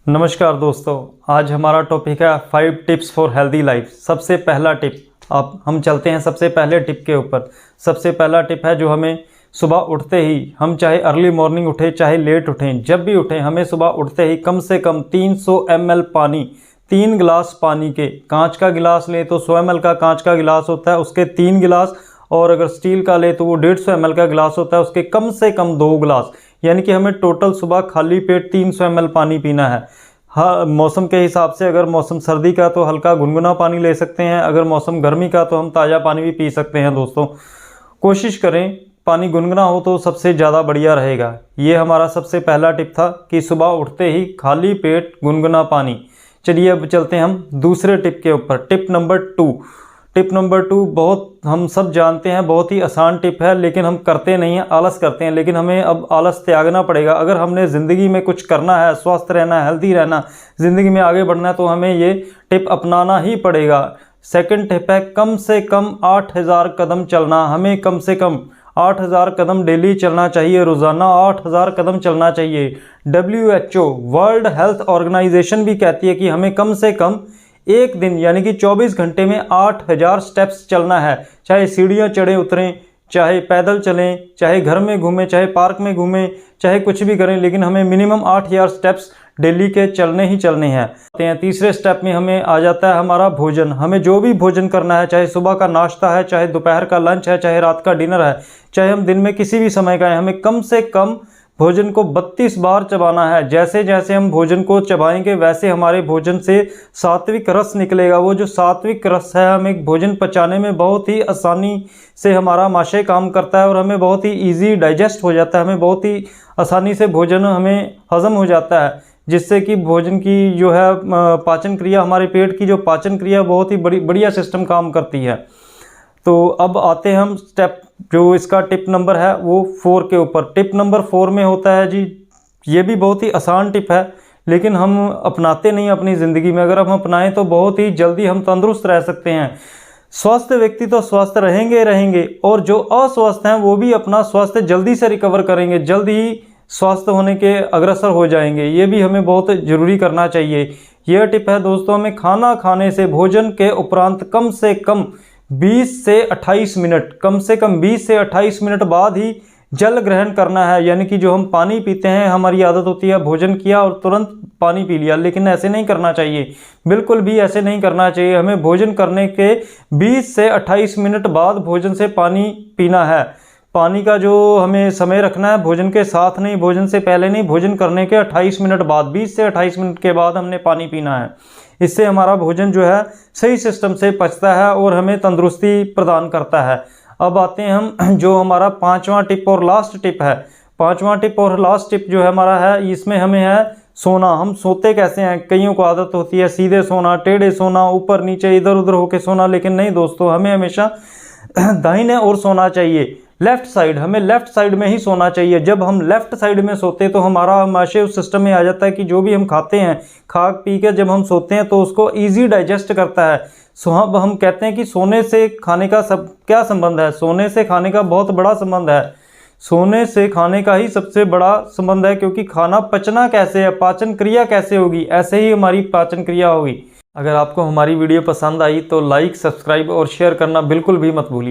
नमस्कार दोस्तों, आज हमारा टॉपिक है 5 टिप्स फॉर हेल्दी लाइफ। सबसे पहला टिप, अब हम चलते हैं सबसे पहले टिप के ऊपर। सबसे पहला टिप है जो हमें सुबह उठते ही, हम चाहे अर्ली मॉर्निंग उठें चाहे लेट उठें, जब भी उठें हमें सुबह उठते ही कम से कम 300 ml पानी, 3 गिलास पानी के, कांच का गिलास लें तो 100 ml का कांच का गिलास होता है, उसके 3 गिलास, और अगर स्टील का ले तो वो 150 ml का गिलास होता है, उसके कम से कम 2 गिलास, यानी कि हमें टोटल सुबह खाली पेट 300 ml पानी पीना है। हाँ, मौसम के हिसाब से अगर मौसम सर्दी का तो हल्का गुनगुना पानी ले सकते हैं, अगर मौसम गर्मी का तो हम ताज़ा पानी भी पी सकते हैं। दोस्तों कोशिश करें पानी गुनगुना हो तो सबसे ज़्यादा बढ़िया रहेगा। ये हमारा सबसे पहला टिप था कि सुबह उठते ही खाली पेट गुनगुना पानी। चलिए अब चलते हैं हम दूसरे टिप के ऊपर। Tip number 2। टिप नंबर 2 बहुत हम सब जानते हैं, बहुत ही आसान टिप है, लेकिन हम करते नहीं हैं, आलस करते हैं। लेकिन हमें अब आलस त्यागना पड़ेगा। अगर हमने ज़िंदगी में कुछ करना है, स्वस्थ रहना है, हेल्दी रहना, ज़िंदगी में आगे बढ़ना है, तो हमें ये टिप अपनाना ही पड़ेगा। सेकंड टिप है कम से कम 8000 कदम चलना। हमें कम से कम 8000 कदम डेली चलना चाहिए, रोज़ाना 8000 कदम चलना चाहिए। WHO वर्ल्ड हेल्थ ऑर्गेनाइजेशन भी कहती है कि हमें कम से कम एक दिन यानी कि 24 घंटे में 8000 स्टेप्स चलना है। चाहे सीढ़ियाँ चढ़े उतरें, चाहे पैदल चलें, चाहे घर में घूमें, चाहे पार्क में घूमें, चाहे कुछ भी करें, लेकिन हमें मिनिमम 8000 स्टेप्स डेली के चलने ही चलने हैं। तीसरे स्टेप में हमें आ जाता है हमारा भोजन। हमें जो भी भोजन करना है, चाहे सुबह का नाश्ता है, चाहे दोपहर का लंच है, चाहे रात का डिनर है, चाहे हम दिन में किसी भी समय का है, हमें कम से कम भोजन को 32 बार चबाना है। जैसे जैसे हम भोजन को चबाएंगे वैसे हमारे भोजन से सात्विक रस निकलेगा। वो जो सात्विक रस है, हमें भोजन पचाने में बहुत ही आसानी से हमारा आमाशय काम करता है और हमें बहुत ही इजी डाइजेस्ट हो जाता है। हमें बहुत ही आसानी से भोजन हमें हजम हो जाता है, जिससे कि भोजन की जो है पाचन क्रिया, हमारे पेट की जो पाचन क्रिया बहुत ही बढ़िया सिस्टम काम करती है। तो अब आते हैं हम स्टेप, जो इसका टिप नंबर है वो 4 के ऊपर। टिप नंबर 4 में होता है जी, ये भी बहुत ही आसान टिप है, लेकिन हम अपनाते नहीं अपनी ज़िंदगी में। अगर हम अपनाएं तो बहुत ही जल्दी हम तंदुरुस्त रह सकते हैं। स्वस्थ व्यक्ति तो स्वस्थ रहेंगे, और जो अस्वस्थ हैं वो भी अपना स्वास्थ्य जल्दी से रिकवर करेंगे, जल्द ही स्वस्थ होने के अग्रसर हो जाएंगे। ये भी हमें बहुत ज़रूरी करना चाहिए। यह टिप है दोस्तों, हमें खाना खाने से, भोजन के उपरांत कम से कम 20 से 28 मिनट, कम से कम 20 से 28 मिनट बाद ही जल ग्रहण करना है। यानी कि जो हम पानी पीते हैं, हमारी आदत होती है भोजन किया और तुरंत पानी पी लिया, लेकिन ऐसे नहीं करना चाहिए, बिल्कुल भी ऐसे नहीं करना चाहिए। हमें भोजन करने के 20 से 28 मिनट बाद भोजन से पानी पीना है। पानी का जो हमें समय रखना है, भोजन के साथ नहीं, भोजन से पहले नहीं, भोजन करने के 28 मिनट बाद, 20 से 28 मिनट के बाद हमने पानी पीना है। इससे हमारा भोजन जो है सही सिस्टम से पचता है और हमें तंदुरुस्ती प्रदान करता है। अब आते हैं हम जो हमारा 5वां टिप और लास्ट टिप है। 5वां टिप और लास्ट टिप जो है हमारा है, इसमें हमें है सोना। हम सोते कैसे हैं? कईयों को आदत होती है सीधे सोना, टेढ़े सोना, ऊपर नीचे इधर उधर होके सोना, लेकिन नहीं दोस्तों, हमें हमेशा दाहिने ओर सोना चाहिए। लेफ्ट साइड, हमें लेफ्ट साइड में ही सोना चाहिए। जब हम लेफ्ट साइड में सोते हैं तो हमारा आमाशय उस सिस्टम में आ जाता है कि जो भी हम खाते हैं, खा पी के जब हम सोते हैं तो उसको इजी डाइजेस्ट करता है। सो अब हम कहते हैं कि सोने से खाने का सब क्या संबंध है? सोने से खाने का बहुत बड़ा संबंध है। सोने से खाने का ही सबसे बड़ा संबंध है, क्योंकि खाना पचना कैसे है, पाचन क्रिया कैसे होगी, ऐसे ही हमारी पाचन क्रिया होगी। अगर आपको हमारी वीडियो पसंद आई तो लाइक, सब्सक्राइब और शेयर करना बिल्कुल भी मत भूलिए।